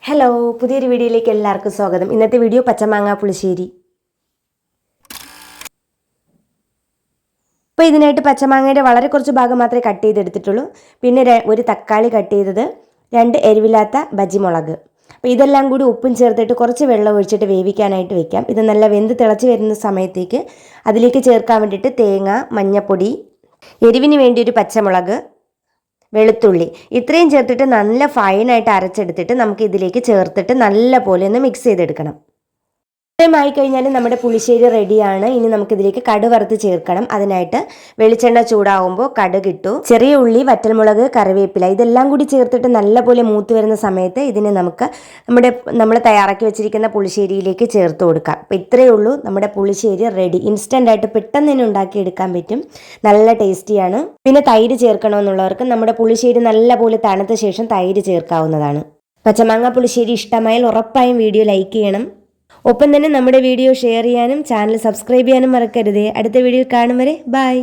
Hello, പുതിയൊരു വീഡിയോയിലേക്ക് എല്ലാവർക്കും സ്വാഗതം. ഇന്നത്തെ വീഡിയോ പച്ചമാങ്ങ പുളിശ്ശേരി. ഇപ്പോൾ ഇതിനായിട്ട് പച്ചമാങ്ങയുടെ വളരെ കുറച്ച് ഭാഗം മാത്രമേ കട്ട് ചെയ്തെടുത്തിട്ടുള്ളൂ. പിന്നെ ഒരു തക്കാളി കട്ട് ചെയ്തത്, 2 എരിവില്ലാത്ത ബജിമുളക്. അപ്പോൾ ഇതെല്ലാം കൂടി ഉപ്പും ചേർത്തിട്ട് കുറച്ച് വെള്ളം ഒഴിച്ചിട്ട് വേവിക്കാനായിട്ട് വെക്കാം. ഇത് നല്ല വെന്ത് തിളച്ച് വരുന്ന സമയത്തേക്ക് അതിലേക്ക് ചേർക്കാൻ വേണ്ടിയിട്ട് തേങ്ങ, മഞ്ഞൾപ്പൊടി, എരിവിന് വേണ്ടി ഒരു പച്ചമുളക്, വെളുത്തുള്ളി ഇത്രയും ചേർത്തിട്ട് നല്ല ഫൈനായിട്ട് അരച്ചെടുത്തിട്ട് നമുക്ക് ഇതിലേക്ക് ചേർത്തിട്ട് നല്ല പോലെ ഒന്ന് മിക്സ് ചെയ്തെടുക്കണം. ഇത്രയുമായി കഴിഞ്ഞാൽ നമ്മുടെ പുളിശ്ശേരി റെഡിയാണ്. ഇനി നമുക്കിതിലേക്ക് കടുക് വറുത്ത് ചേർക്കണം. അതിനായിട്ട് വെളിച്ചെണ്ണ ചൂടാവുമ്പോൾ കടുക് ഇട്ടു, ചെറിയ ഉള്ളി, വറ്റൽമുളക്, കറിവേപ്പില ഇതെല്ലാം കൂടി ചേർത്തിട്ട് നല്ലപോലെ മൂത്ത് വരുന്ന സമയത്ത് ഇതിനെ നമുക്ക് നമ്മൾ തയ്യാറാക്കി വെച്ചിരിക്കുന്ന പുളിശ്ശേരിയിലേക്ക് ചേർത്ത് കൊടുക്കാം. അപ്പോൾ ഇത്രയേ ഉള്ളൂ, നമ്മുടെ പുളിശ്ശേരി റെഡി. ഇൻസ്റ്റൻ്റ് ആയിട്ട് പെട്ടെന്ന് തന്നെ ഉണ്ടാക്കിയെടുക്കാൻ പറ്റും. നല്ല ടേസ്റ്റിയാണ്. പിന്നെ തൈര് ചേർക്കണമെന്നുള്ളവർക്ക് നമ്മുടെ പുളിശ്ശേരി നല്ലപോലെ തണുത്ത ശേഷം തൈര് ചേർക്കാവുന്നതാണ്. പച്ചമാങ്ങ പുളിശ്ശേരി ഇഷ്ടമായാൽ ഉറപ്പായും വീഡിയോ ലൈക്ക് ചെയ്യണം. ഒപ്പം തന്നെ നമ്മുടെ വീഡിയോ ഷെയർ ചെയ്യാനും ചാനൽ സബ്സ്ക്രൈബ് ചെയ്യാനും മറക്കരുതേ. അടുത്ത വീഡിയോ കാണും വരെ ബൈ.